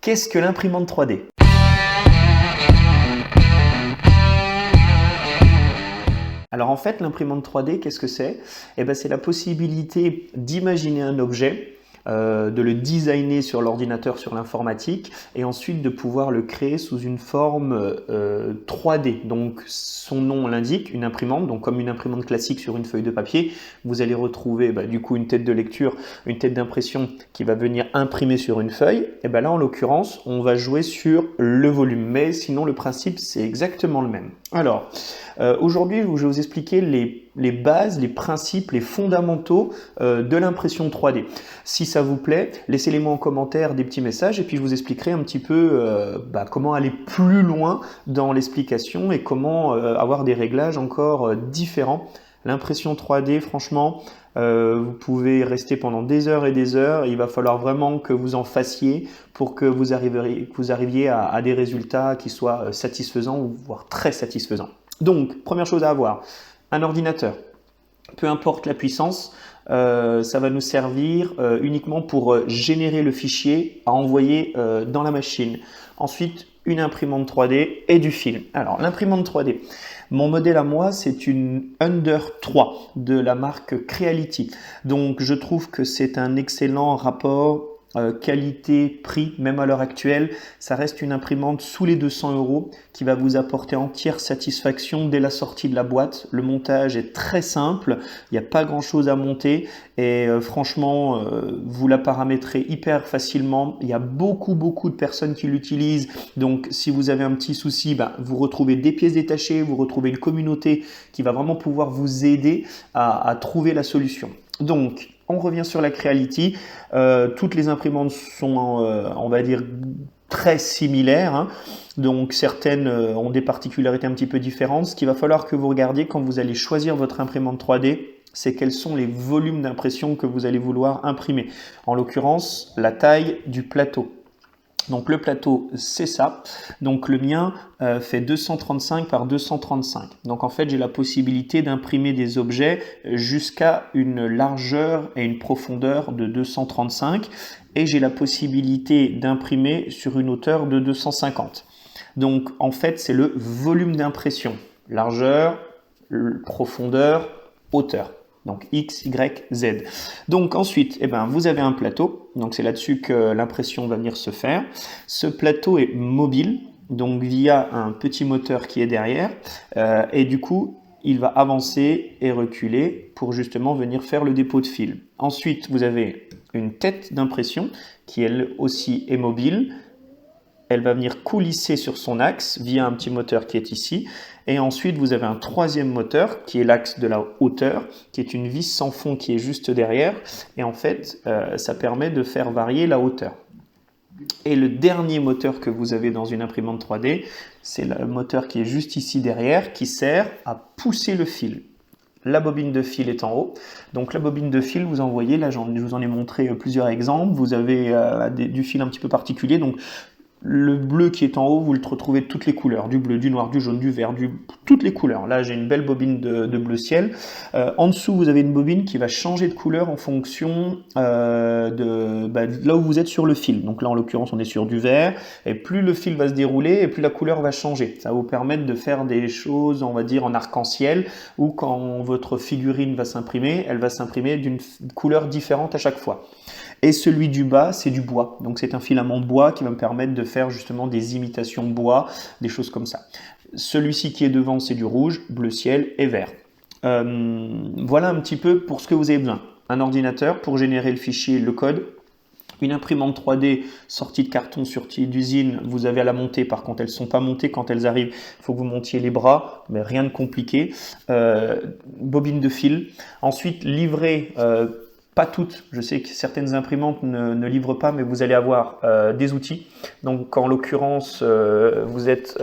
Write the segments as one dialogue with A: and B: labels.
A: Qu'est-ce que l'imprimante 3D? Alors en fait, l'imprimante 3D, qu'est-ce que c'est? Eh ben, c'est la possibilité d'imaginer un objet, de le designer sur l'ordinateur, sur l'informatique, et ensuite de pouvoir le créer sous une forme 3D. Donc son nom l'indique, une imprimante, donc comme une imprimante classique sur une feuille de papier, vous allez retrouver du coup une tête de lecture, une tête d'impression qui va venir imprimer sur une feuille. Et ben là en l'occurrence, on va jouer sur le volume, mais sinon le principe c'est exactement le même. Alors, aujourd'hui, je vais vous expliquer les bases, les principes, les fondamentaux de l'impression 3D. Si ça vous plaît, laissez-les-moi en commentaire des petits messages et puis je vous expliquerai un petit peu comment aller plus loin dans l'explication et comment avoir des réglages encore différents. L'impression 3D, franchement, vous pouvez rester pendant des heures et des heures. Il va falloir vraiment que vous en fassiez pour que vous arriviez à des résultats qui soient satisfaisants ou voire très satisfaisants. Donc, première chose à avoir, un ordinateur. Peu importe la puissance, ça va nous servir uniquement pour générer le fichier à envoyer dans la machine. Ensuite, une imprimante 3D et du film. Alors, l'imprimante 3D. Mon modèle à moi, c'est une Under 3 de la marque Creality. Donc, je trouve que c'est un excellent rapport qualité-prix, même à l'heure actuelle. Ça reste une imprimante sous les 200 € qui va vous apporter entière satisfaction dès la sortie de la boîte. Le montage est très simple, il n'y a pas grand chose à monter et franchement, vous la paramétrez hyper facilement. Il y a beaucoup de personnes qui l'utilisent. Donc, si vous avez un petit souci, vous retrouvez des pièces détachées, vous retrouvez une communauté qui va vraiment pouvoir vous aider à trouver la solution. Donc, on revient sur la Creality. Toutes les imprimantes sont, on va dire, très similaires. Hein. Donc, certaines ont des particularités un petit peu différentes. Ce qu'il va falloir que vous regardiez quand vous allez choisir votre imprimante 3D, c'est quels sont les volumes d'impression que vous allez vouloir imprimer. En l'occurrence, la taille du plateau. Donc le plateau, c'est ça. Donc le mien fait 235 par 235. Donc en fait, j'ai la possibilité d'imprimer des objets jusqu'à une largeur et une profondeur de 235 et j'ai la possibilité d'imprimer sur une hauteur de 250. Donc en fait, c'est le volume d'impression. Largeur, profondeur, hauteur. Donc X, Y, Z. Donc ensuite, vous avez un plateau. Donc c'est là-dessus que l'impression va venir se faire. Ce plateau est mobile, donc via un petit moteur qui est derrière. Et du coup, il va avancer et reculer pour justement venir faire le dépôt de fil. Ensuite, vous avez une tête d'impression qui elle aussi est mobile. Elle va venir coulisser sur son axe via un petit moteur qui est ici. Et ensuite, vous avez un troisième moteur qui est l'axe de la hauteur, qui est une vis sans fond qui est juste derrière. Et en fait, ça permet de faire varier la hauteur. Et le dernier moteur que vous avez dans une imprimante 3D, c'est le moteur qui est juste ici derrière, qui sert à pousser le fil. La bobine de fil est en haut. Donc la bobine de fil, vous en voyez, là je vous en ai montré plusieurs exemples. Vous avez du fil un petit peu particulier. Donc le bleu qui est en haut, vous le retrouvez de toutes les couleurs, du bleu, du noir, du jaune, du vert, toutes les couleurs. Là, j'ai une belle bobine de bleu ciel. En dessous, vous avez une bobine qui va changer de couleur en fonction de là où vous êtes sur le fil. Donc là, en l'occurrence, on est sur du vert. Et plus le fil va se dérouler, et plus la couleur va changer. Ça va vous permettre de faire des choses, on va dire, en arc-en-ciel, où quand votre figurine va s'imprimer, elle va s'imprimer d'une couleur différente à chaque fois. Et celui du bas, c'est du bois. Donc c'est un filament de bois qui va me permettre de faire justement des imitations bois, des choses comme ça. Celui-ci qui est devant, c'est du rouge, bleu ciel et vert. Voilà un petit peu pour ce que vous avez besoin. Un ordinateur pour générer le fichier, le code. Une imprimante 3D sortie de carton, sortie d'usine, vous avez à la monter. Par contre, elles ne sont pas montées quand elles arrivent. Il faut que vous montiez les bras, mais rien de compliqué. Bobine de fil. Ensuite, livré... pas toutes, je sais que certaines imprimantes ne livrent pas, mais vous allez avoir des outils. Donc en l'occurrence, vous êtes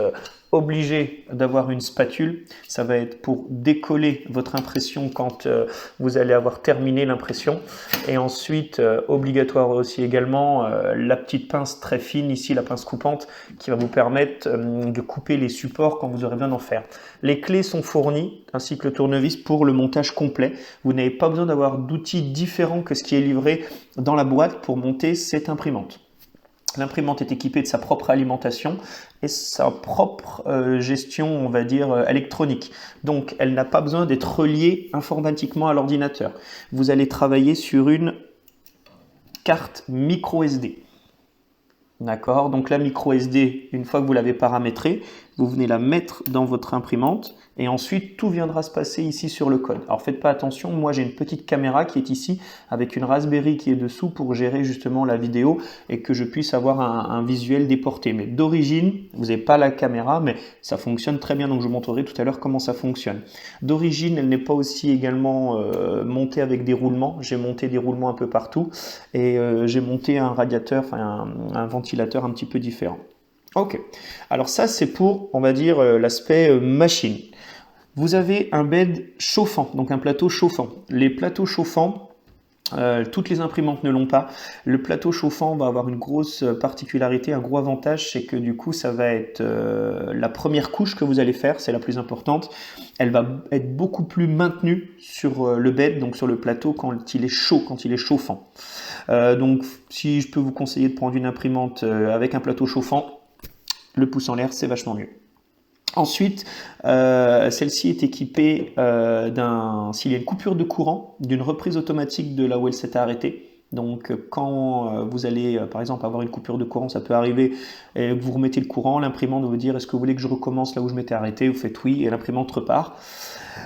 A: obligé d'avoir une spatule. Ça va être pour décoller votre impression quand vous allez avoir terminé l'impression. Et ensuite, obligatoire aussi également, la petite pince très fine ici, la pince coupante, qui va vous permettre de couper les supports quand vous aurez besoin d'en faire. Les clés sont fournies, ainsi que le tournevis pour le montage complet. Vous n'avez pas besoin d'avoir d'outils différents que ce qui est livré dans la boîte pour monter cette imprimante. L'imprimante est équipée de sa propre alimentation et sa propre gestion, on va dire, électronique. Donc, elle n'a pas besoin d'être reliée informatiquement à l'ordinateur. Vous allez travailler sur une carte micro SD. D'accord? Donc la micro SD, une fois que vous l'avez paramétrée, vous venez la mettre dans votre imprimante et ensuite tout viendra se passer ici sur le code. Alors faites pas attention, moi j'ai une petite caméra qui est ici avec une Raspberry qui est dessous pour gérer justement la vidéo et que je puisse avoir un visuel déporté. Mais d'origine, vous n'avez pas la caméra, mais ça fonctionne très bien, donc je vous montrerai tout à l'heure comment ça fonctionne. D'origine, elle n'est pas aussi également montée avec des roulements. J'ai monté des roulements un peu partout et j'ai monté un radiateur, enfin un ventilateur un petit peu différent. Ok, alors ça c'est pour, on va dire, l'aspect machine. Vous avez un bed chauffant, donc un plateau chauffant. Les plateaux chauffants, toutes les imprimantes ne l'ont pas. Le plateau chauffant va avoir une grosse particularité, un gros avantage, c'est que du coup ça va être la première couche que vous allez faire, c'est la plus importante. Elle va être beaucoup plus maintenue sur le bed, donc sur le plateau quand il est chaud, quand il est chauffant. Donc si je peux vous conseiller de prendre une imprimante avec un plateau chauffant, le pouce en l'air, c'est vachement mieux. Ensuite, celle-ci est équipée s'il y a une coupure de courant, d'une reprise automatique de là où elle s'est arrêtée. Donc quand vous allez par exemple avoir une coupure de courant, ça peut arriver, et vous remettez le courant, l'imprimante va vous dire est-ce que vous voulez que je recommence là où je m'étais arrêté, vous faites oui et l'imprimante repart.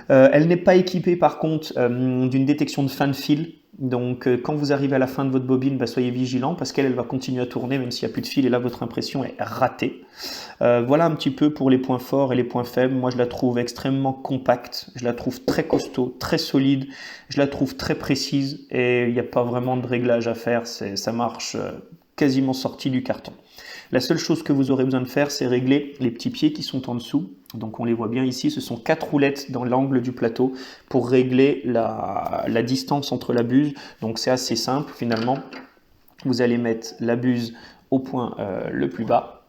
A: Elle n'est pas équipée par contre d'une détection de fin de fil. Donc quand vous arrivez à la fin de votre bobine, soyez vigilant parce qu'elle va continuer à tourner même s'il n'y a plus de fil et là votre impression est ratée. Voilà un petit peu pour les points forts et les points faibles. Moi je la trouve extrêmement compacte, je la trouve très costaud, très solide, je la trouve très précise et il n'y a pas vraiment de réglage à faire, ça marche quasiment sorti du carton. La seule chose que vous aurez besoin de faire, c'est régler les petits pieds qui sont en dessous. Donc on les voit bien ici, ce sont 4 roulettes dans l'angle du plateau pour régler la distance entre la buse. Donc c'est assez simple finalement. Vous allez mettre la buse au point le plus bas.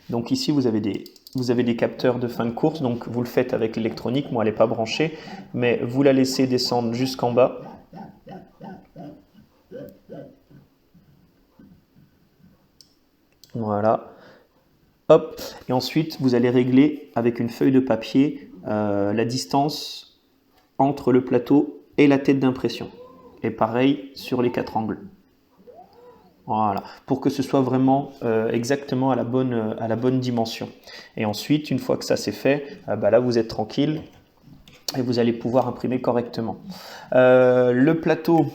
A: Donc ici vous avez des capteurs de fin de course, donc vous le faites avec l'électronique, moi elle n'est pas branchée, mais vous la laissez descendre jusqu'en bas. Voilà. Hop. Et ensuite, vous allez régler avec une feuille de papier la distance entre le plateau et la tête d'impression. Et pareil sur les 4 angles. Voilà. Pour que ce soit vraiment exactement à la bonne dimension. Et ensuite, une fois que ça c'est fait, là vous êtes tranquille et vous allez pouvoir imprimer correctement. Le plateau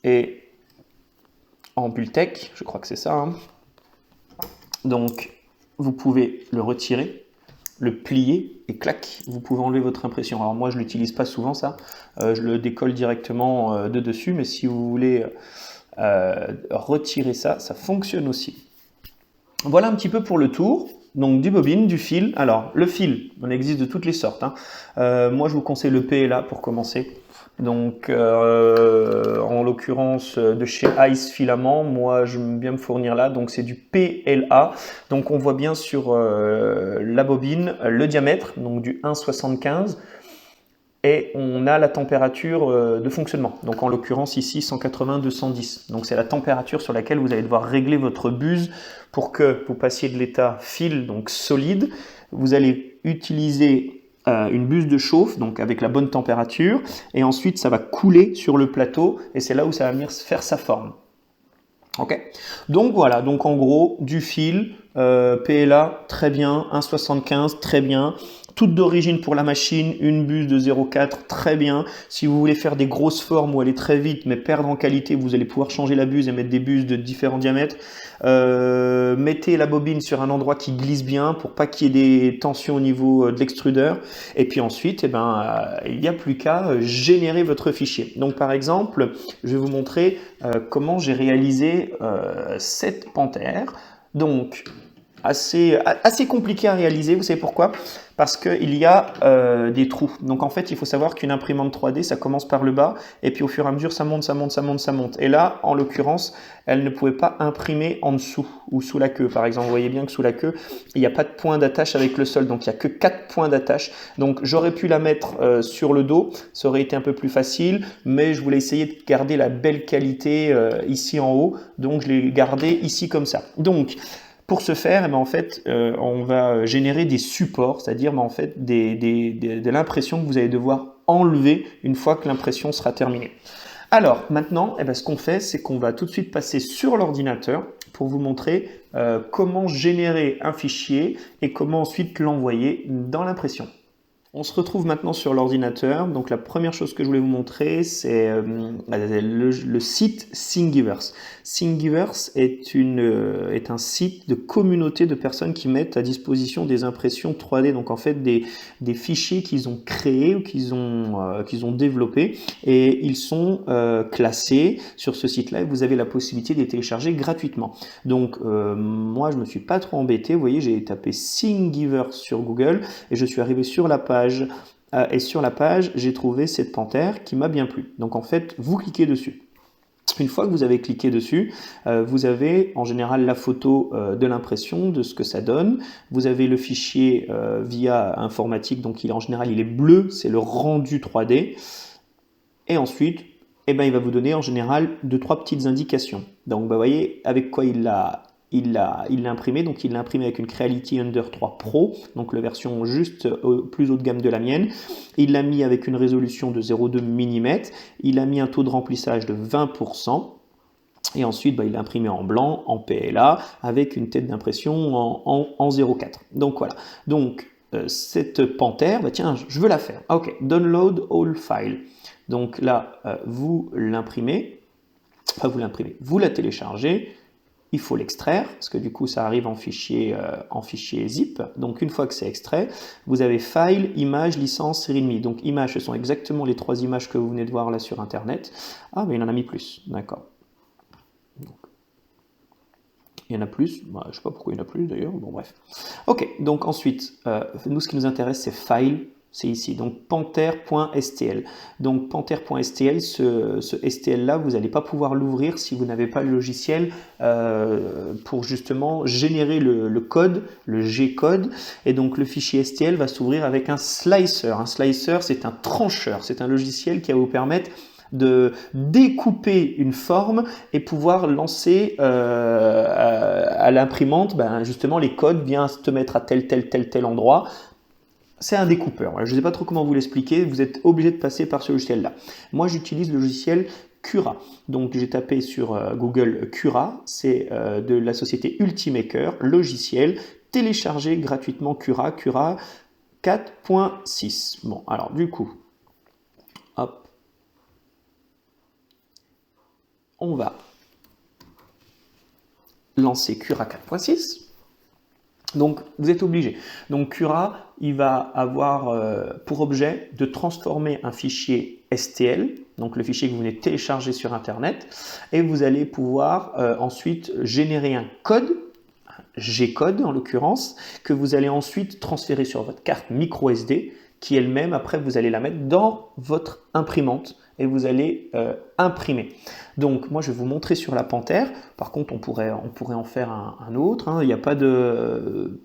A: est en Bultec, je crois que c'est ça. Hein. Donc, vous pouvez le retirer, le plier et clac, vous pouvez enlever votre impression. Alors moi, je ne l'utilise pas souvent ça, je le décolle directement de dessus, mais si vous voulez retirer ça, ça fonctionne aussi. Voilà un petit peu pour le tour. Donc du bobine, du fil. Alors le fil, on existe de toutes les sortes. Hein. Moi, je vous conseille le PLA pour commencer. Donc en l'occurrence de chez Ice Filament, moi j'aime bien me fournir là, donc c'est du PLA. Donc on voit bien sur la bobine le diamètre, donc du 1,75 et on a la température de fonctionnement. Donc en l'occurrence ici 180-210. Donc c'est la température sur laquelle vous allez devoir régler votre buse pour que vous passiez de l'état fil, donc solide. Vous allez utiliser une buse de chauffe, donc avec la bonne température, et ensuite ça va couler sur le plateau, et c'est là où ça va venir faire sa forme. Ok. Donc voilà, donc en gros, du fil, PLA, très bien, 1,75, très bien. Toute d'origine pour la machine, une buse de 0,4, très bien. Si vous voulez faire des grosses formes ou aller très vite mais perdre en qualité, vous allez pouvoir changer la buse et mettre des buses de différents diamètres. Mettez la bobine sur un endroit qui glisse bien pour pas qu'il y ait des tensions au niveau de l'extrudeur. Et puis ensuite, il n'y a plus qu'à générer votre fichier. Donc par exemple, je vais vous montrer comment j'ai réalisé cette panthère. Donc assez compliqué à réaliser. Vous savez pourquoi? Parce qu'il y a des trous. Donc en fait, il faut savoir qu'une imprimante 3D, ça commence par le bas et puis au fur et à mesure, ça monte, ça monte, ça monte, ça monte. Et là, en l'occurrence, elle ne pouvait pas imprimer en dessous ou sous la queue. Par exemple, vous voyez bien que sous la queue, il n'y a pas de point d'attache avec le sol. Donc il n'y a que 4 points d'attache. Donc j'aurais pu la mettre sur le dos. Ça aurait été un peu plus facile, mais je voulais essayer de garder la belle qualité ici en haut. Donc je l'ai gardé ici comme ça. Donc pour ce faire, eh ben, en fait, on va générer des supports, c'est-à-dire en fait, de l'impression que vous allez devoir enlever une fois que l'impression sera terminée. Alors maintenant, eh ben, ce qu'on fait, c'est qu'on va tout de suite passer sur l'ordinateur pour vous montrer comment générer un fichier et comment ensuite l'envoyer dans l'impression. On se retrouve maintenant sur l'ordinateur. Donc la première chose que je voulais vous montrer, c'est le site Thingiverse. Thingiverse est un site de communauté de personnes qui mettent à disposition des impressions 3D. Donc en fait des fichiers qu'ils ont créés ou qu'ils ont développés et ils sont classés sur ce site-là et vous avez la possibilité de les télécharger gratuitement. Donc moi je me suis pas trop embêté. Vous voyez, j'ai tapé Thingiverse sur Google et je suis arrivé sur la page. Et sur la page, j'ai trouvé cette panthère qui m'a bien plu. Donc en fait, vous cliquez dessus. Une fois que vous avez cliqué dessus, vous avez en général la photo de l'impression, de ce que ça donne. Vous avez le fichier via informatique, donc en général il est bleu, c'est le rendu 3D. Et ensuite, eh ben, il va vous donner en général 2-3 petites indications. Donc vous voyez avec quoi il l'a imprimé, donc il l'a imprimé avec une Creality Ender 3 Pro, donc la version juste plus haut de gamme de la mienne. Il l'a mis avec une résolution de 0,2 mm, il a mis un taux de remplissage de 20%, et ensuite il l'a imprimé en blanc, en PLA, avec une tête d'impression en 0,4. Donc voilà, donc cette panthère, tiens, je veux la faire. Ok, download all file. Donc là, vous l'imprimez, vous la téléchargez. Il faut l'extraire, parce que du coup, ça arrive en fichier zip. Donc, une fois que c'est extrait, vous avez File, Image, Licence, README. Donc, images, ce sont exactement les 3 images que vous venez de voir là sur Internet. Ah, mais il en a mis plus, d'accord. Il y en a plus, je ne sais pas pourquoi il y en a plus d'ailleurs, bon bref. Ok, donc ensuite, nous, ce qui nous intéresse, c'est File. C'est ici, donc panther.stl. Donc panther.stl, ce STL-là, vous n'allez pas pouvoir l'ouvrir si vous n'avez pas le logiciel pour justement générer le code, le G-code. Et donc le fichier STL va s'ouvrir avec un slicer. Un slicer, c'est un trancheur. C'est un logiciel qui va vous permettre de découper une forme et pouvoir lancer à l'imprimante justement les codes, bien te mettre à tel endroit. C'est un découpeur. Je ne sais pas trop comment vous l'expliquer. Vous êtes obligé de passer par ce logiciel-là. Moi, j'utilise le logiciel Cura. Donc, j'ai tapé sur Google Cura. C'est de la société Ultimaker, logiciel. Téléchargez gratuitement Cura 4.6. Bon, alors du coup, hop, on va lancer Cura 4.6. Donc, vous êtes obligé. Donc, Cura, il va avoir pour objet de transformer un fichier STL, donc le fichier que vous venez de télécharger sur Internet, et vous allez pouvoir ensuite générer un code, un G-code en l'occurrence, que vous allez ensuite transférer sur votre carte micro SD, qui elle-même, après, vous allez la mettre dans votre imprimante et vous allez imprimer. Donc, moi, je vais vous montrer sur la panthère. Par contre, on pourrait en faire un autre. Hein. Il n'y a pas de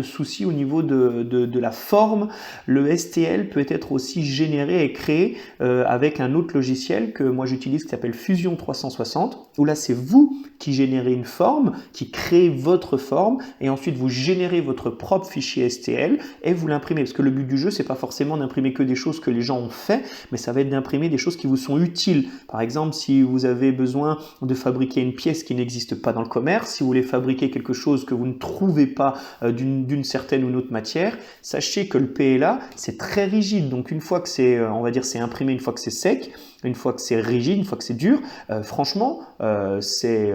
A: souci au niveau de la forme. Le STL peut être aussi généré et créé avec un autre logiciel que moi j'utilise qui s'appelle Fusion 360, où là, c'est vous qui générez une forme, qui créez votre forme, et ensuite vous générez votre propre fichier STL et vous l'imprimez. Parce que le but du jeu, c'est pas forcément d'imprimer que des choses que les gens ont fait, mais ça va être d'imprimer des choses qui vous sont utiles. Par exemple, si vous avez besoin de fabriquer une pièce qui n'existe pas dans le commerce, si vous voulez fabriquer quelque chose que vous ne trouvez pas d'une certaine ou une autre matière, sachez que le PLA, c'est très rigide. Donc une fois que c'est, on va dire, c'est imprimé, une fois que c'est sec, une fois que c'est rigide, une fois que c'est dur, franchement, c'est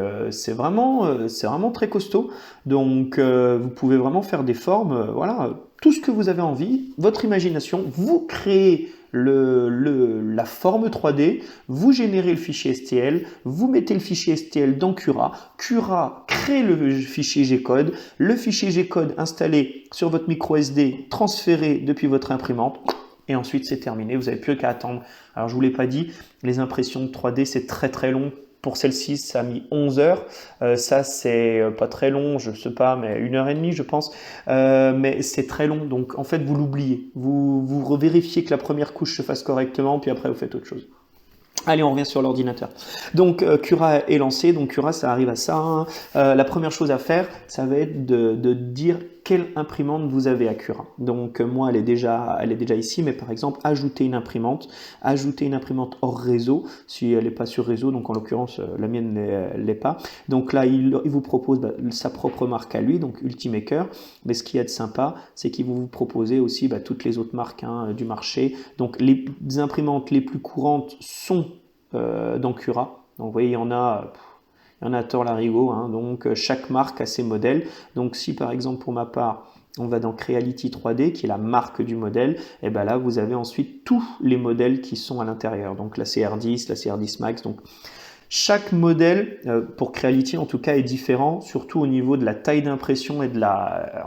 A: vraiment très costaud. Donc vous pouvez vraiment faire des formes, voilà, tout ce que vous avez envie, votre imagination, vous créez la forme 3D, vous générez le fichier STL, vous mettez le fichier STL dans Cura, Cura crée le fichier G-code, le fichier G-code installé sur votre micro SD, transféré depuis votre imprimante, et ensuite c'est terminé, vous n'avez plus qu'à attendre. Alors je ne vous l'ai pas dit, les impressions 3D c'est très très long. Pour celle-ci, ça a mis 11 heures. Ça, c'est pas très long, je sais pas, mais 1h30, je pense. Mais c'est très long, donc en fait, vous l'oubliez. Vous revérifiez que la première couche se fasse correctement, puis après, vous faites autre chose. Allez, on revient sur l'ordinateur. Donc, Cura est lancé. Donc, Cura, ça arrive à ça. Hein. La première chose à faire, ça va être de dire quelle imprimante vous avez à Cura. Donc, moi, elle est déjà ici. Mais par exemple, ajouter une imprimante hors réseau, si elle n'est pas sur réseau. Donc, en l'occurrence, la mienne ne l'est pas. Donc là, il vous propose sa propre marque à lui, donc Ultimaker. Mais ce qui est de sympa, c'est qu'il vous proposer aussi toutes les autres marques du marché. Donc, les imprimantes les plus courantes sont dans Cura. Donc vous voyez, il y en a à tort larigot, hein. Donc chaque marque a ses modèles. Donc si par exemple pour ma part, on va dans Creality 3D, qui est la marque du modèle, et bien là vous avez ensuite tous les modèles qui sont à l'intérieur. Donc la CR10, la CR10 Max. Donc chaque modèle, pour Creality en tout cas, est différent, surtout au niveau de la taille d'impression et de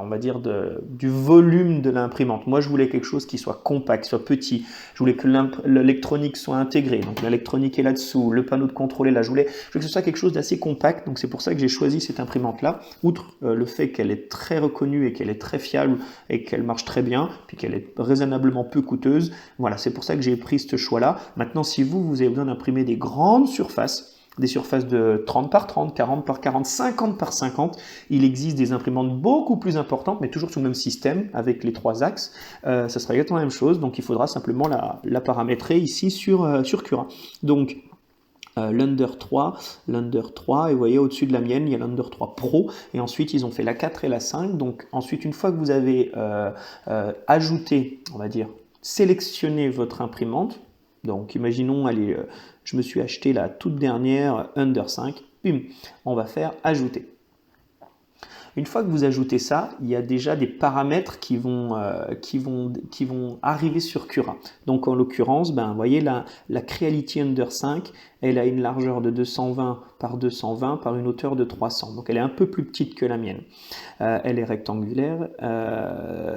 A: on va dire du volume de l'imprimante. Moi, je voulais quelque chose qui soit compact, soit petit. Je voulais que l'électronique soit intégrée. Donc, l'électronique est là-dessous, le panneau de contrôle est là. Je voulais que ce soit quelque chose d'assez compact. Donc, c'est pour ça que j'ai choisi cette imprimante-là. Outre le fait qu'elle est très reconnue et qu'elle est très fiable et qu'elle marche très bien, puis qu'elle est raisonnablement peu coûteuse. Voilà, c'est pour ça que j'ai pris ce choix-là. Maintenant, si vous avez besoin d'imprimer des grandes surfaces, des surfaces de 30 par 30, 40 par 40, 50 par 50. Il existe des imprimantes beaucoup plus importantes, mais toujours sur le même système, avec les 3 axes. Ça sera exactement la même chose, donc il faudra simplement la paramétrer ici sur Cura. Donc, l'Under 3, et vous voyez au-dessus de la mienne, il y a l'Under 3 Pro, et ensuite ils ont fait la 4 et la 5. Donc ensuite, une fois que vous avez ajouté, on va dire, sélectionné votre imprimante, donc imaginons, allez, je me suis acheté la toute dernière Under 5, bim, on va faire ajouter. Une fois que vous ajoutez ça, il y a déjà des paramètres qui vont arriver sur Cura. Donc en l'occurrence, vous voyez la Creality Under 5, elle a une largeur de 220 par 220 par une hauteur de 300. Donc elle est un peu plus petite que la mienne. Elle est rectangulaire,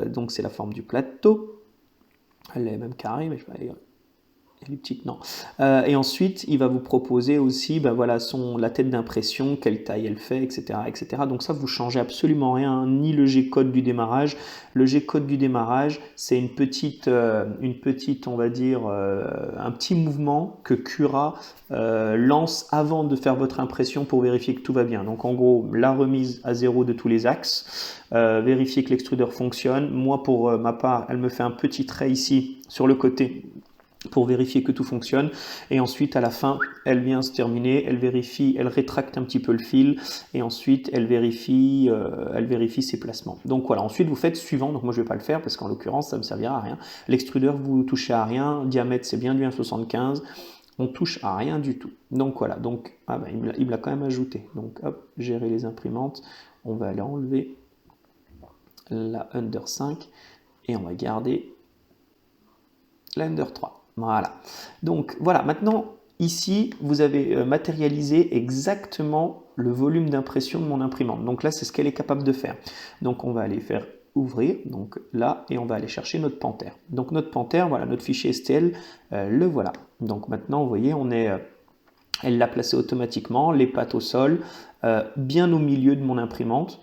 A: donc c'est la forme du plateau. Elle est même carrée, mais je vais aller... Les petites, non. Et ensuite, il va vous proposer aussi voilà, la tête d'impression, quelle taille elle fait, etc., etc. Donc ça, vous changez absolument rien, ni le G-code du démarrage. Le G-code du démarrage, c'est une petite, on va dire, un petit mouvement que Cura lance avant de faire votre impression pour vérifier que tout va bien. Donc en gros, la remise à 0 de tous les axes, vérifier que l'extrudeur fonctionne. Moi, pour ma part, elle me fait un petit trait ici sur le côté pour vérifier que tout fonctionne, et ensuite à la fin elle vient se terminer, elle vérifie, elle rétracte un petit peu le fil, et ensuite elle vérifie ses placements. Donc voilà, ensuite vous faites suivant. Donc moi je vais pas le faire parce qu'en l'occurrence ça me servira à rien. L'extrudeur, vous touchez à rien, diamètre c'est bien du 1,75, on touche à rien du tout. Donc voilà, donc il me l'a quand même ajouté. Donc hop, gérer les imprimantes, on va aller enlever la Under 5 et on va garder la Under 3. Voilà. Donc voilà, maintenant ici vous avez matérialisé exactement le volume d'impression de mon imprimante. Donc là c'est ce qu'elle est capable de faire. Donc on va aller faire ouvrir, donc là, et on va aller chercher notre Panther. Donc notre Panther, voilà, notre fichier STL, le voilà. Donc maintenant vous voyez, elle l'a placé automatiquement, les pattes au sol, bien au milieu de mon imprimante.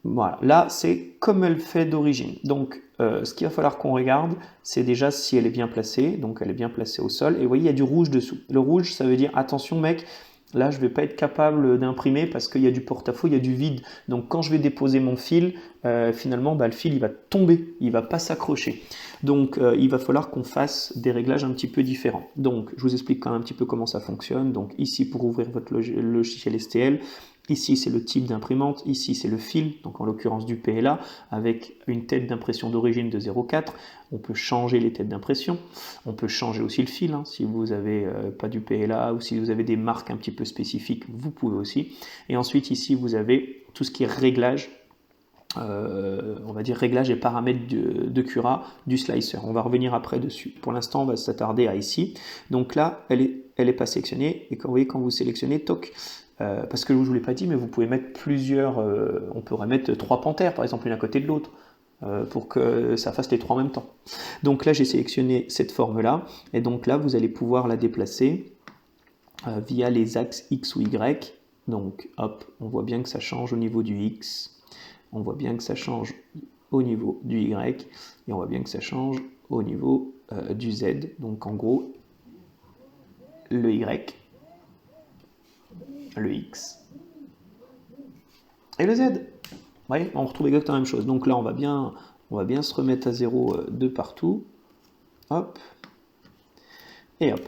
A: Voilà, là c'est comme elle fait d'origine. Donc ce qu'il va falloir qu'on regarde, c'est déjà si elle est bien placée. Donc elle est bien placée au sol. Et vous voyez, il y a du rouge dessous. Le rouge, ça veut dire attention mec, là je ne vais pas être capable d'imprimer parce qu'il y a du porte-à-faux, il y a du vide. Donc quand je vais déposer mon fil, finalement le fil il va tomber, il ne va pas s'accrocher. Donc il va falloir qu'on fasse des réglages un petit peu différents. Donc je vous explique quand même un petit peu comment ça fonctionne. Donc ici pour ouvrir votre logiciel STL, ici, c'est le type d'imprimante. Ici, c'est le fil, donc en l'occurrence du PLA, avec une tête d'impression d'origine de 0,4. On peut changer les têtes d'impression. On peut changer aussi le fil. Si vous n'avez pas du PLA ou si vous avez des marques un petit peu spécifiques, vous pouvez aussi. Et ensuite, ici, vous avez tout ce qui est réglage. on va dire réglage et paramètres de Cura du slicer. On va revenir après dessus. Pour l'instant, on va s'attarder à ici. Donc là, elle est pas sélectionnée. Et quand vous voyez, quand vous sélectionnez, toc, parce que je ne vous l'ai pas dit, mais vous pouvez mettre plusieurs, on pourrait mettre 3 panthères, par exemple, l'une à côté de l'autre, pour que ça fasse les 3 en même temps. Donc là, j'ai sélectionné cette forme-là, et donc là, vous allez pouvoir la déplacer via les axes X ou Y. Donc, hop, on voit bien que ça change au niveau du X, on voit bien que ça change au niveau du Y, et on voit bien que ça change au niveau du Z. Donc, en gros, le Y, le X et le Z. Vous voyez, on retrouve exactement la même chose. Donc là, on va bien se remettre à 0 de partout. Hop. Et hop.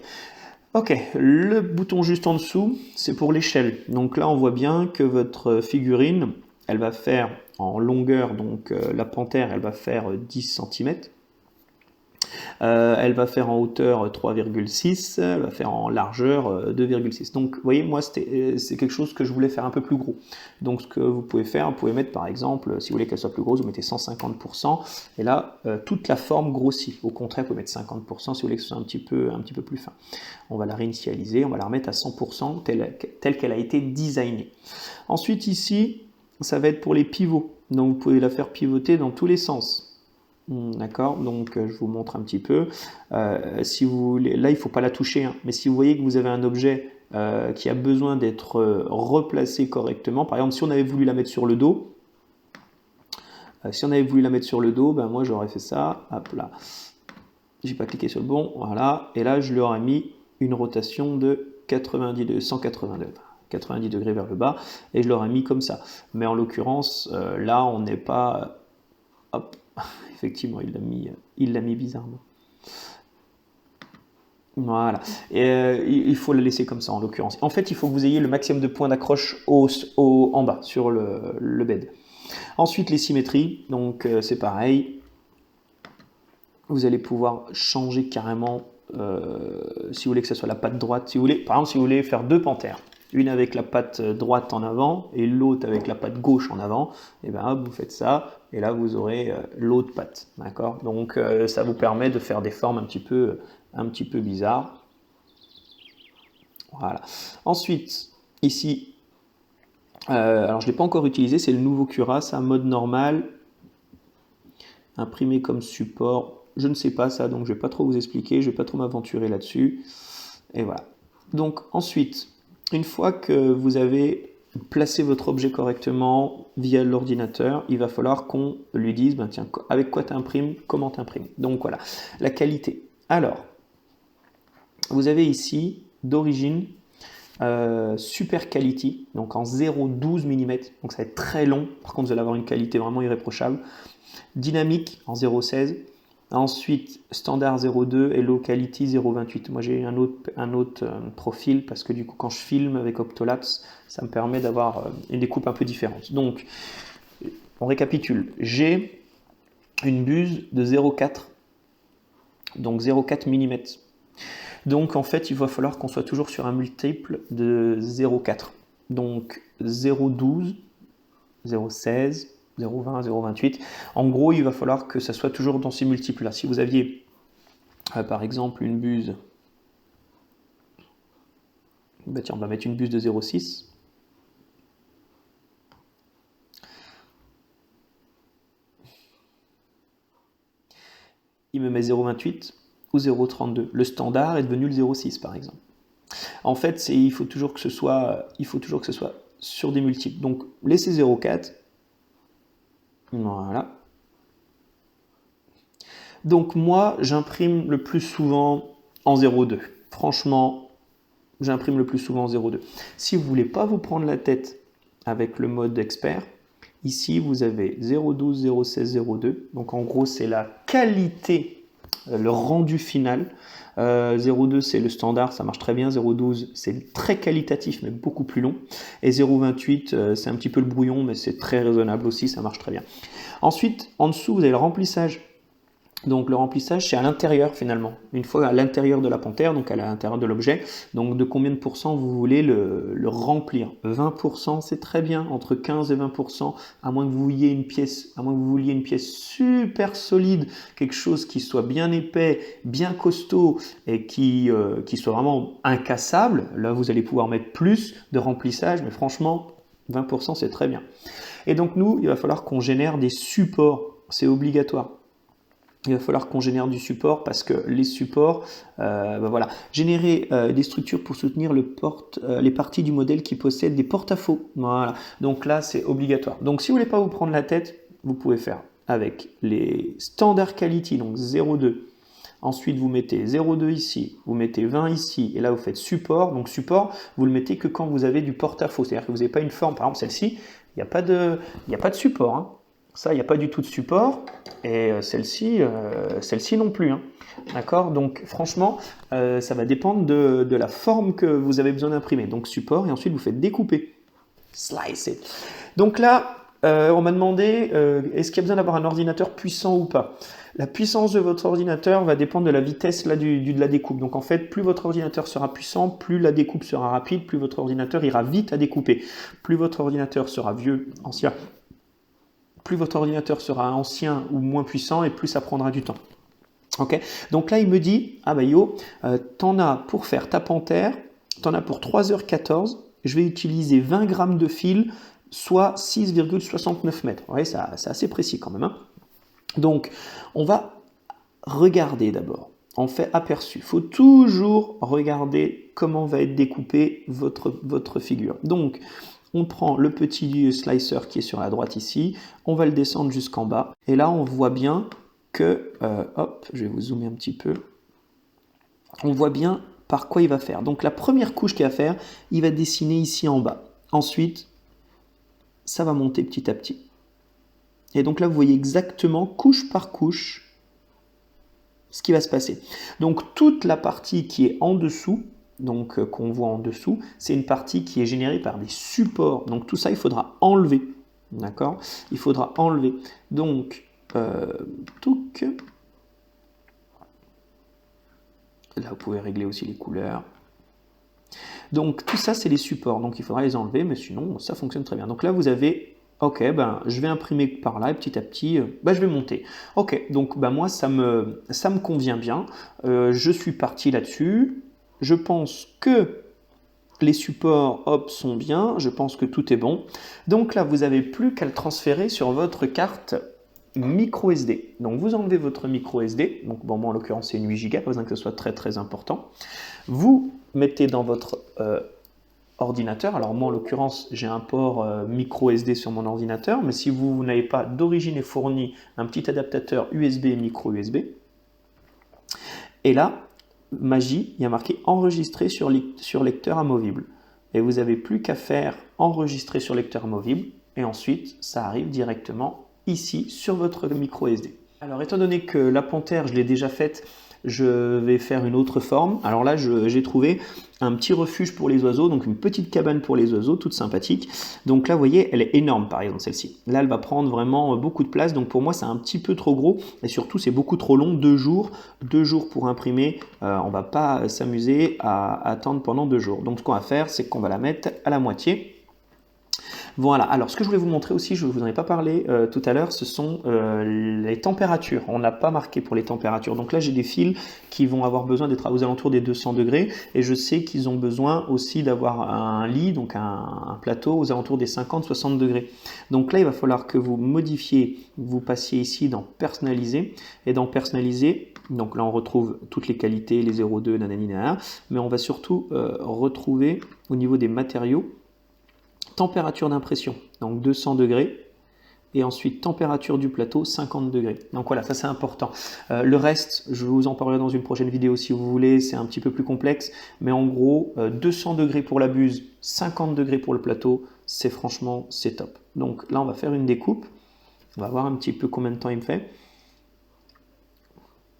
A: Ok, le bouton juste en dessous, c'est pour l'échelle. Donc là, on voit bien que votre figurine, elle va faire en longueur, donc la panthère, elle va faire 10 cm. Elle va faire en hauteur 3,6, elle va faire en largeur 2,6. Donc vous voyez, moi c'est quelque chose que je voulais faire un peu plus gros. Donc ce que vous pouvez faire, vous pouvez mettre par exemple, si vous voulez qu'elle soit plus grosse, vous mettez 150%, et là toute la forme grossit. Au contraire, vous pouvez mettre 50% si vous voulez que ce soit un petit peu plus fin. On va la réinitialiser, on va la remettre à 100% telle qu'elle a été designée. Ensuite ici, ça va être pour les pivots. Donc vous pouvez la faire pivoter dans tous les sens. D'accord, donc je vous montre un petit peu. Si vous voulez, là il ne faut pas la toucher, hein, mais si vous voyez que vous avez un objet qui a besoin d'être replacé correctement, par exemple si on avait voulu la mettre sur le dos, ben moi j'aurais fait ça, hop là, j'ai pas cliqué sur le bon, voilà, et là je lui aurais mis une rotation de 190 degrés vers le bas, et je l'aurais mis comme ça. Mais en l'occurrence, là on n'est pas, hop. Effectivement, il l'a mis bizarrement. Voilà. Et, il faut la laisser comme ça en l'occurrence. En fait, il faut que vous ayez le maximum de points d'accroche en bas sur le bed. Ensuite, les symétries. Donc, c'est pareil. Vous allez pouvoir changer carrément si vous voulez que ce soit la patte droite. Si vous voulez, par exemple, si vous voulez faire 2 panthères, une avec la patte droite en avant et l'autre avec la patte gauche en avant, et bien hop, vous faites ça, et là vous aurez l'autre patte, d'accord? Donc ça vous permet de faire des formes un petit peu bizarres. Voilà. Ensuite, ici, alors je ne l'ai pas encore utilisé, c'est le nouveau Cura, ça, mode normal, imprimé comme support, je ne sais pas ça, donc je ne vais pas trop vous expliquer, je ne vais pas trop m'aventurer là-dessus, et voilà. Donc ensuite, une fois que vous avez placé votre objet correctement via l'ordinateur, il va falloir qu'on lui dise, ben tiens, avec quoi tu imprimes, comment tu imprimes. Donc voilà, la qualité. Alors, vous avez ici, d'origine, Super Quality, donc en 0,12 mm, donc ça va être très long, par contre vous allez avoir une qualité vraiment irréprochable. Dynamique en 0,16. Ensuite, standard 0,2 et low quality 0,28. Moi, j'ai un autre profil parce que du coup, quand je filme avec Octolapse, ça me permet d'avoir une découpe un peu différente. Donc, on récapitule. J'ai une buse de 0,4, donc 0,4 mm. Donc, en fait, il va falloir qu'on soit toujours sur un multiple de 0,4. Donc, 0,12, 0,16, 0,20, 0,28. En gros, il va falloir que ça soit toujours dans ces multiples-là. Si vous aviez, par exemple, une buse, bah tiens, on va mettre une buse de 0,6. Il me met 0,28 ou 0,32. Le standard est devenu le 0,6, par exemple. En fait, il faut toujours que ce soit sur des multiples. Donc, laissez 0,4. Voilà. Donc moi, j'imprime le plus souvent en 0,2. Franchement, j'imprime le plus souvent en 0,2. Si vous ne voulez pas vous prendre la tête avec le mode expert, ici vous avez 0,12, 0,16, 0,2. Donc en gros, c'est la qualité, le rendu final. 0,2 c'est le standard, ça marche très bien. 0,12 c'est très qualitatif mais beaucoup plus long. Et 0,28 c'est un petit peu le brouillon mais c'est très raisonnable aussi, ça marche très bien. Ensuite, en dessous, vous avez le remplissage Donc le remplissage, c'est à l'intérieur finalement. Une fois à l'intérieur de la panthère, donc à l'intérieur de l'objet, donc de combien de pourcents vous voulez le remplir. 20%, c'est très bien, entre 15 et 20%, à moins que vous vouliez une pièce, à moins que vous vouliez une pièce super solide, quelque chose qui soit bien épais, bien costaud et qui soit vraiment incassable. Là, vous allez pouvoir mettre plus de remplissage, mais franchement, 20%, c'est très bien. Et donc nous, il va falloir qu'on génère des supports, c'est obligatoire. Il va falloir qu'on génère du support parce que les supports, voilà, générer des structures pour soutenir les parties du modèle qui possèdent des porte-à-faux. Voilà, donc là c'est obligatoire. Donc si vous voulez pas vous prendre la tête, vous pouvez faire avec les standard quality, donc 0,2. Ensuite, vous mettez 0,2 ici, vous mettez 20 ici, et là vous faites support. Donc support, vous le mettez que quand vous avez du porte-à-faux, c'est-à-dire que vous n'avez pas une forme. Par exemple, celle-ci, il n'y a pas de support. Hein. Ça, il n'y a pas du tout de support. Et celle-ci non plus. Hein. D'accord? Donc franchement, ça va dépendre de la forme que vous avez besoin d'imprimer. Donc support, et ensuite vous faites découper. Slice it. Donc là, on m'a demandé, est-ce qu'il y a besoin d'avoir un ordinateur puissant ou pas? La puissance de votre ordinateur va dépendre de la vitesse là, de la découpe. Donc en fait, plus votre ordinateur sera puissant, plus la découpe sera rapide, plus votre ordinateur ira vite à découper. Plus votre ordinateur sera vieux, ancien, plus votre ordinateur sera ancien ou moins puissant et plus ça prendra du temps. Ok. Donc là, il me dit, ah bah yo, t'en as pour faire ta panthère, t'en as pour 3h14, je vais utiliser 20 grammes de fil, soit 6,69 mètres. Ouais, c'est assez précis quand même. Hein. Donc, on va regarder d'abord. On fait aperçu. Il faut toujours regarder comment va être découpée votre figure. Donc, on prend le petit slicer qui est sur la droite ici, on va le descendre jusqu'en bas, et là on voit bien que, hop, je vais vous zoomer un petit peu, on voit bien par quoi il va faire. Donc la première couche qu'il va faire, il va dessiner ici en bas. Ensuite, ça va monter petit à petit. Et donc là, vous voyez exactement, couche par couche, ce qui va se passer. Donc toute la partie qui est en dessous, donc qu'on voit en dessous, c'est une partie qui est générée par des supports. Donc tout ça, il faudra enlever. D'accord? Il faudra enlever. Donc, touc. Là, vous pouvez régler aussi les couleurs. Donc tout ça, c'est les supports. Donc il faudra les enlever, mais sinon, ça fonctionne très bien. Donc là, vous avez... Ok, ben, je vais imprimer par là et petit à petit, je vais monter. Ok, donc ben, moi, ça me convient bien. Je suis parti là-dessus. Je pense que les supports hop, sont bien. Je pense que tout est bon. Donc là, vous n'avez plus qu'à le transférer sur votre carte micro SD. Donc vous enlevez votre micro SD. Donc bon, moi, en l'occurrence, c'est une 8 Go, pas besoin que ce soit très très important. Vous mettez dans votre... ordinateur. Alors moi en l'occurrence j'ai un port micro SD sur mon ordinateur, mais si vous n'avez pas d'origine et fourni un petit adaptateur USB et micro USB, et là, magie, il y a marqué enregistrer sur lecteur amovible. Et vous n'avez plus qu'à faire enregistrer sur lecteur amovible, et ensuite ça arrive directement ici sur votre micro SD. Alors étant donné que la panthère je l'ai déjà faite, je vais faire une autre forme. Alors là, j'ai trouvé un petit refuge pour les oiseaux, donc une petite cabane pour les oiseaux, toute sympathique. Donc là, vous voyez, elle est énorme, par exemple, celle-ci. Là, elle va prendre vraiment beaucoup de place, donc pour moi, c'est un petit peu trop gros, et surtout, c'est beaucoup trop long, 2 jours. 2 jours pour imprimer, on ne va pas s'amuser à attendre pendant 2 jours. Donc ce qu'on va faire, c'est qu'on va la mettre à la moitié. Voilà, alors ce que je voulais vous montrer aussi, je ne vous en ai pas parlé tout à l'heure, ce sont les températures. On n'a pas marqué pour les températures. Donc là, j'ai des fils qui vont avoir besoin d'être aux alentours des 200 degrés et je sais qu'ils ont besoin aussi d'avoir un lit, donc un plateau aux alentours des 50-60 degrés. Donc là, il va falloir que vous modifiez, vous passiez ici dans personnaliser et dans personnaliser. Donc là, on retrouve toutes les qualités, les 0,2, nanani, nanana, mais on va surtout retrouver au niveau des matériaux température d'impression, donc 200 degrés, et ensuite température du plateau, 50 degrés. Donc voilà, ça c'est important. Le reste, je vous en parlerai dans une prochaine vidéo si vous voulez, c'est un petit peu plus complexe, mais en gros, 200 degrés pour la buse, 50 degrés pour le plateau, c'est franchement, c'est top. Donc là, on va faire une découpe, on va voir un petit peu combien de temps il me fait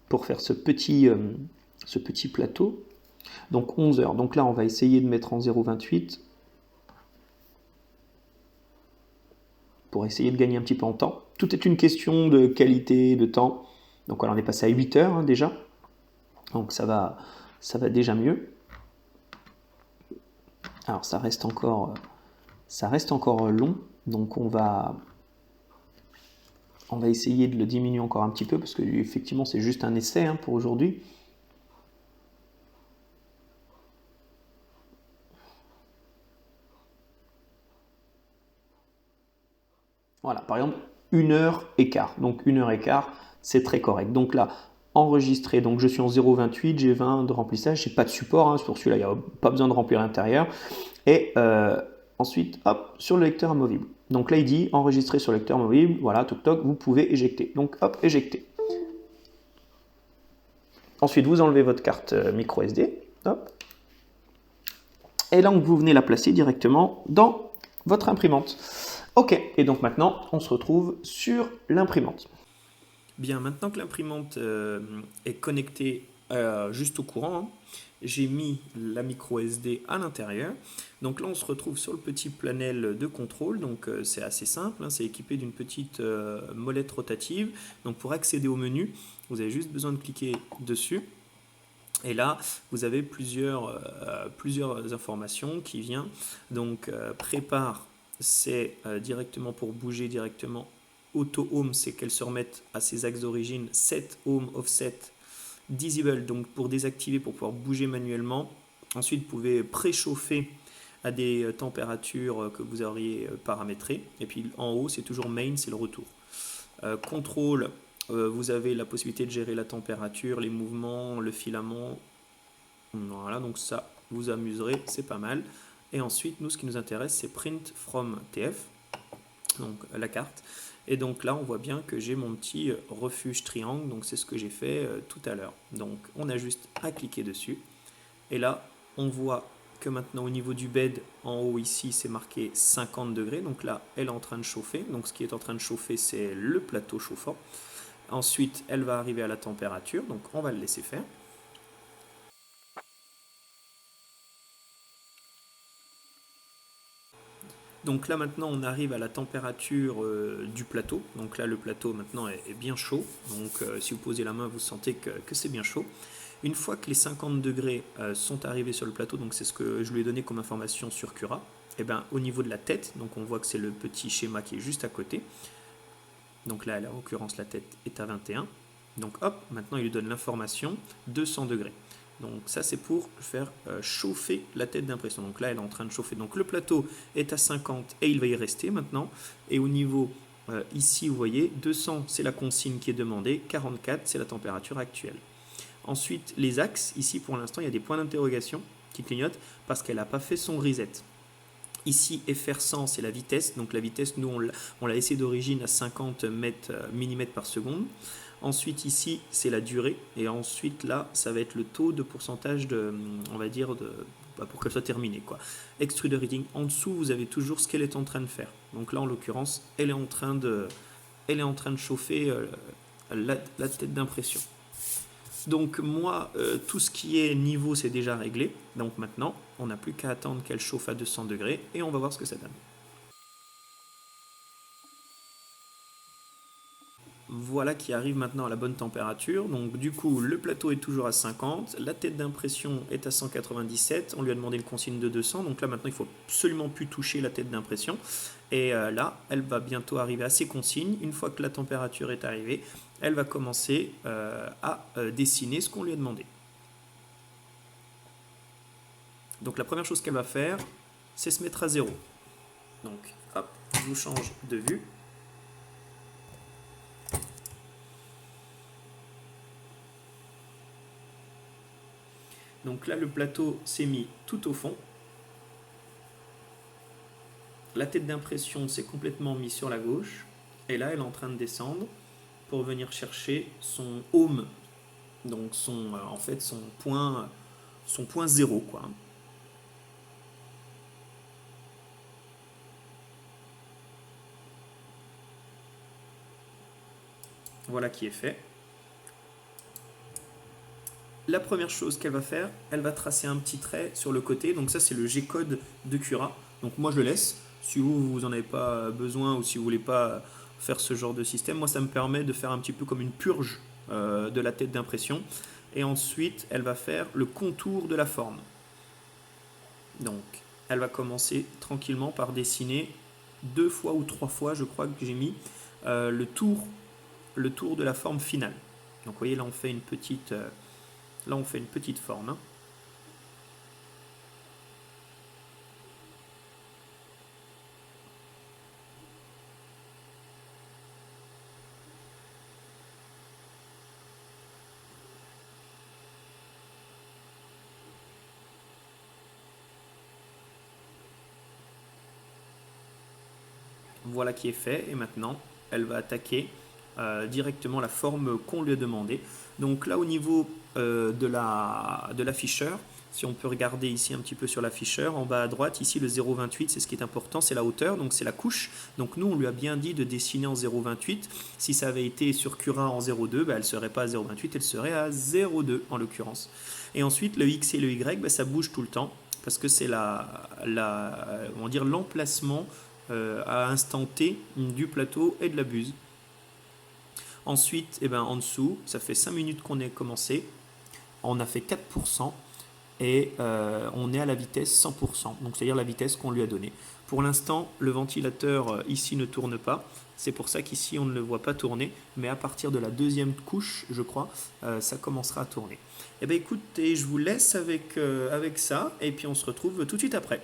A: pour faire ce petit plateau. Donc 11 heures, donc là on va essayer de mettre en 0,28, pour essayer de gagner un petit peu en temps. Tout est une question de qualité, de temps. Donc voilà, on est passé à 8 heures hein, déjà. Donc ça va déjà mieux. Alors ça reste encore long. Donc on va essayer de le diminuer encore un petit peu parce que effectivement c'est juste un essai hein, pour aujourd'hui. Voilà, par exemple, 1h15. Donc 1h15, c'est très correct. Donc là, enregistré, donc je suis en 0,28, j'ai 20 de remplissage, j'ai pas de support, hein, pour celui-là, il n'y a pas besoin de remplir l'intérieur. Et ensuite, hop, sur le lecteur amovible. Donc là, il dit enregistrer sur le lecteur amovible, voilà, toc toc, vous pouvez éjecter. Donc hop, éjecter. Ensuite, vous enlevez votre carte micro SD, hop. Et là, vous venez la placer directement dans votre imprimante. Ok, et donc maintenant, on se retrouve sur l'imprimante. Bien, maintenant que l'imprimante est connectée juste au courant, hein, j'ai mis la micro SD à l'intérieur. Donc là, on se retrouve sur le petit panel de contrôle. Donc c'est assez simple, hein, c'est équipé d'une petite molette rotative. Donc pour accéder au menu, vous avez juste besoin de cliquer dessus. Et là, vous avez plusieurs informations qui viennent. Donc prépare, c'est directement pour bouger directement. Auto Home, c'est qu'elle se remette à ses axes d'origine. Set Home Offset Disable, donc pour désactiver, pour pouvoir bouger manuellement. Ensuite, vous pouvez préchauffer à des températures que vous auriez paramétrées. Et puis en haut, c'est toujours Main, c'est le retour. Contrôle, vous avez la possibilité de gérer la température, les mouvements, le filament. Voilà, donc ça vous amuserez, c'est pas mal. Et ensuite, nous, ce qui nous intéresse, c'est Print from TF, donc la carte. Et donc là, on voit bien que j'ai mon petit refuge triangle, donc c'est ce que j'ai fait tout à l'heure. Donc on a juste à cliquer dessus. Et là, on voit que maintenant au niveau du bed, en haut ici, c'est marqué 50 degrés. Donc là, elle est en train de chauffer. Donc ce qui est en train de chauffer, c'est le plateau chauffant. Ensuite, elle va arriver à la température, donc on va le laisser faire. Donc là maintenant on arrive à la température du plateau. Donc là le plateau maintenant est bien chaud. Donc si vous posez la main vous sentez que c'est bien chaud. Une fois que les 50 degrés sont arrivés sur le plateau, donc c'est ce que je lui ai donné comme information sur Cura, et bien au niveau de la tête, donc on voit que c'est le petit schéma qui est juste à côté. Donc là en l'occurrence la tête est à 21. Donc hop, maintenant il lui donne l'information 200 degrés. Donc ça c'est pour faire chauffer la tête d'impression. Donc là elle est en train de chauffer. Donc le plateau est à 50 et il va y rester maintenant. Et au niveau ici vous voyez 200 c'est la consigne qui est demandée, 44 c'est la température actuelle. Ensuite les axes, ici pour l'instant il y a des points d'interrogation qui clignotent parce qu'elle n'a pas fait son reset. Ici FR100 c'est la vitesse. Donc la vitesse nous on l'a laissé d'origine à 50 mm par seconde. Ensuite ici c'est la durée et ensuite là ça va être le taux de pourcentage de, on va dire, pour qu'elle soit terminée quoi. Extruder Heating, en dessous vous avez toujours ce qu'elle est en train de faire. Donc là en l'occurrence elle est en train de chauffer la tête d'impression. Donc moi tout ce qui est niveau c'est déjà réglé. Donc maintenant on n'a plus qu'à attendre qu'elle chauffe à 200 degrés et on va voir ce que ça donne. Voilà qui arrive maintenant à la bonne température. Donc du coup, le plateau est toujours à 50, la tête d'impression est à 197, on lui a demandé une consigne de 200, donc là maintenant il ne faut absolument plus toucher la tête d'impression. Et là, elle va bientôt arriver à ses consignes. Une fois que la température est arrivée, elle va commencer à dessiner ce qu'on lui a demandé. Donc la première chose qu'elle va faire, c'est se mettre à 0. Donc hop, je vous change de vue. Donc là, le plateau s'est mis tout au fond. La tête d'impression s'est complètement mise sur la gauche. Et là, elle est en train de descendre pour venir chercher son home. Donc en fait son point 0 quoi. Voilà qui est fait. La première chose qu'elle va faire, elle va tracer un petit trait sur le côté. Donc ça c'est le G-code de Cura. Donc moi je le laisse. Si vous n'en avez pas besoin ou si vous voulez pas faire ce genre de système, moi ça me permet de faire un petit peu comme une purge de la tête d'impression. Et ensuite, elle va faire le contour de la forme. Donc, elle va commencer tranquillement par dessiner 2 fois ou 3 fois, je crois que j'ai mis, le tour de la forme finale. Donc, vous voyez, là, on fait une petite forme. Hein. Voilà qui est fait, et maintenant elle va attaquer directement la forme qu'on lui a demandé. Donc là, au niveau de l'afficheur, si on peut regarder ici un petit peu sur l'afficheur, en bas à droite, ici le 0,28, c'est ce qui est important, c'est la hauteur, donc c'est la couche. Donc nous, on lui a bien dit de dessiner en 0,28. Si ça avait été sur Cura en 0,2, elle ne serait pas à 0,28, elle serait à 0,2 en l'occurrence. Et ensuite, le X et le Y, ça bouge tout le temps, parce que c'est on va dire l'emplacement à instant T du plateau et de la buse. Ensuite, en dessous, ça fait 5 minutes qu'on est commencé. On a fait 4% et on est à la vitesse 100%, donc c'est-à-dire la vitesse qu'on lui a donnée. Pour l'instant, le ventilateur ici ne tourne pas. C'est pour ça qu'ici, on ne le voit pas tourner. Mais à partir de la deuxième couche, je crois, ça commencera à tourner. Eh bien, écoutez, je vous laisse avec ça. Et puis, on se retrouve tout de suite après.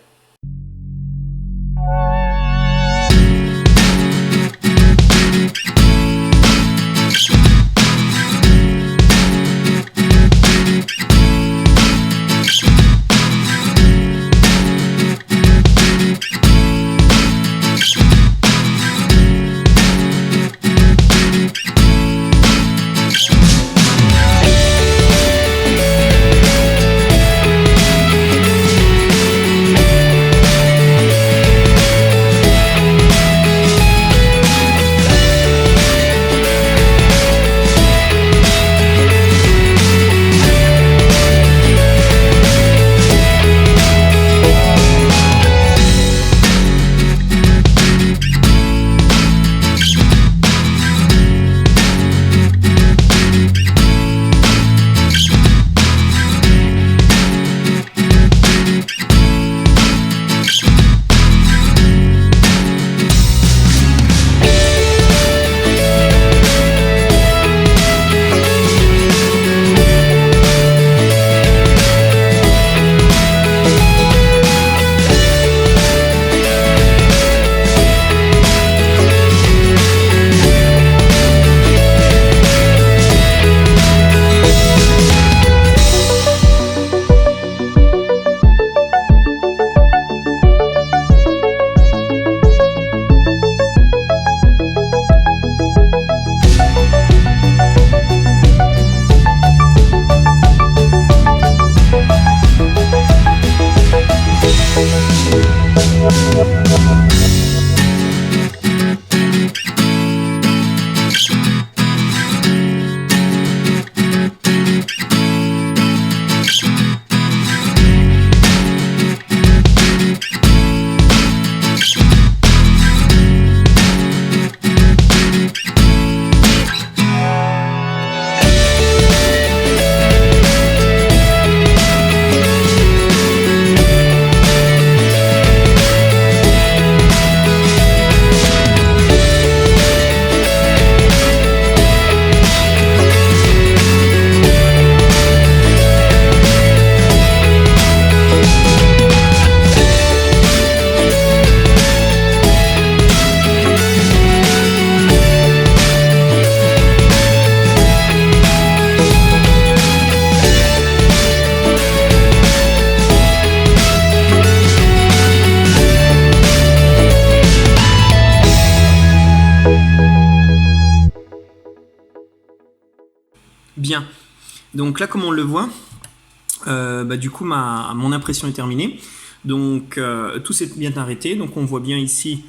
A: Bien, donc là comme on le voit, du coup mon impression est terminée. Donc tout s'est bien arrêté, donc on voit bien ici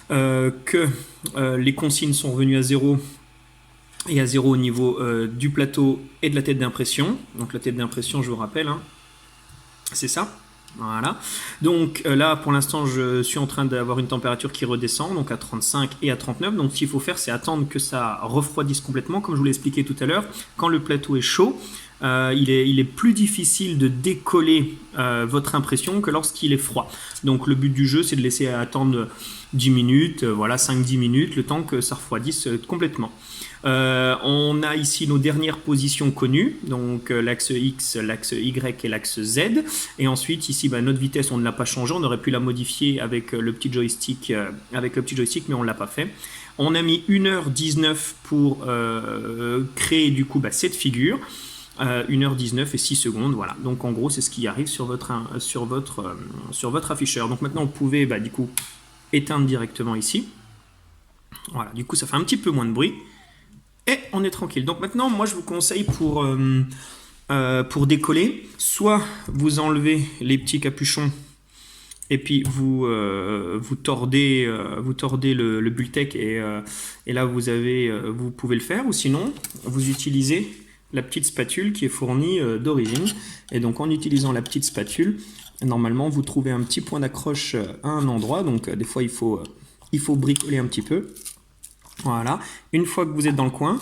A: que les consignes sont revenues à 0 et à 0 au niveau du plateau et de la tête d'impression. Donc la tête d'impression, je vous rappelle, hein, c'est ça.
B: Voilà. Donc là, pour l'instant, je suis en train d'avoir une température qui redescend, donc à 35 et à 39. Donc ce qu'il faut faire, c'est attendre que ça refroidisse complètement. Comme je vous l'ai expliqué tout à l'heure, quand le plateau est chaud, il est plus difficile de décoller votre impression que lorsqu'il est froid. Donc le but du jeu, c'est de laisser attendre 10 minutes, voilà, 5-10 minutes, le temps que ça refroidisse complètement. On a ici nos dernières positions connues, donc l'axe X, l'axe Y et l'axe Z. Et ensuite, ici, notre vitesse, on ne l'a pas changé. On aurait pu la modifier avec le petit joystick, mais on ne l'a pas fait. On a mis 1h19 pour créer du coup cette figure. 1h19 et 6 secondes, voilà. Donc en gros, c'est ce qui arrive sur votre afficheur. Donc maintenant, vous pouvez du coup éteindre directement ici. Voilà, du coup, ça fait un petit peu moins de bruit. Et on est tranquille. Donc maintenant, moi, je vous conseille pour décoller, soit vous enlevez les petits capuchons et puis vous tordez le Bultec et là, vous pouvez le faire. Ou sinon, vous utilisez la petite spatule qui est fournie d'origine. Et donc, en utilisant la petite spatule, normalement, vous trouvez un petit point d'accroche à un endroit. Donc, des fois, il faut bricoler un petit peu. Voilà. Une fois que vous êtes dans le coin,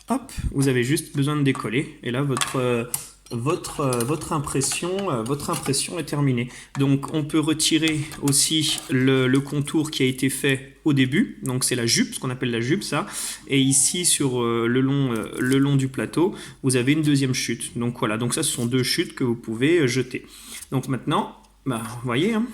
B: hop, vous avez juste besoin de décoller. Et là, votre impression est terminée. Donc, on peut retirer aussi le contour qui a été fait au début. Donc, c'est la jupe, ce qu'on appelle la jupe, ça. Et ici, sur le long du plateau, vous avez une deuxième chute. Donc, voilà. Donc, ça, ce sont deux chutes que vous pouvez jeter. Donc, maintenant, vous voyez, hein.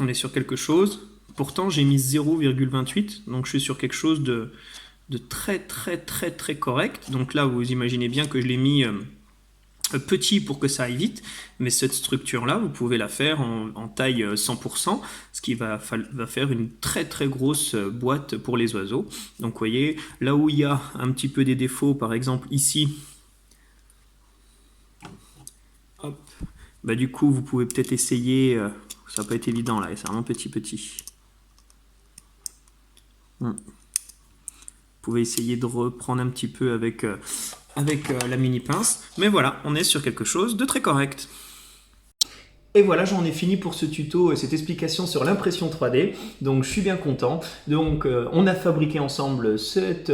B: On est sur quelque chose. Pourtant, j'ai mis 0,28. Donc, je suis sur quelque chose de très, très, très, très correct. Donc là, vous imaginez bien que je l'ai mis petit pour que ça aille vite. Mais cette structure-là, vous pouvez la faire en taille 100%, ce qui va faire une très, très grosse boîte pour les oiseaux. Donc, vous voyez, là où il y a un petit peu des défauts, par exemple ici, hop, du coup, vous pouvez peut-être essayer... ça n'a pas été évident là, et c'est vraiment petit. Vous pouvez essayer de reprendre un petit peu avec la mini pince. Mais voilà, on est sur quelque chose de très correct.
A: Et voilà, j'en ai fini pour ce tuto et cette explication sur l'impression 3D. Donc je suis bien content. Donc on a fabriqué ensemble cette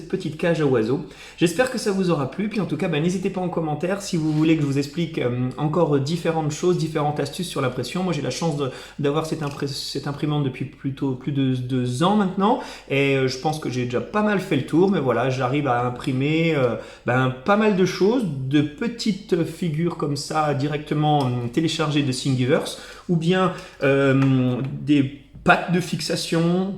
A: petite cage à oiseaux. J'espère que ça vous aura plu. Puis en tout cas, n'hésitez pas en commentaire si vous voulez que je vous explique encore différentes choses, différentes astuces sur l'impression. Moi j'ai la chance d'avoir cette imprimante depuis plutôt plus de 2 ans maintenant. Et je pense que j'ai déjà pas mal fait le tour. Mais voilà, j'arrive à imprimer pas mal de choses, de petites figures comme ça directement téléchargées de Thingiverse, ou bien des pattes de fixation,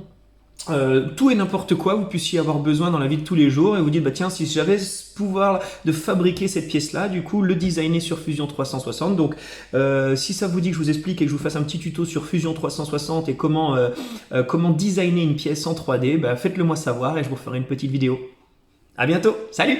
A: tout et n'importe quoi vous puissiez avoir besoin dans la vie de tous les jours et vous dites tiens, si j'avais ce pouvoir de fabriquer cette pièce là, du coup le designer sur Fusion 360. Donc si ça vous dit que je vous explique et que je vous fasse un petit tuto sur Fusion 360 et comment designer une pièce en 3D, faites-le moi savoir et je vous ferai une petite vidéo. À bientôt, salut!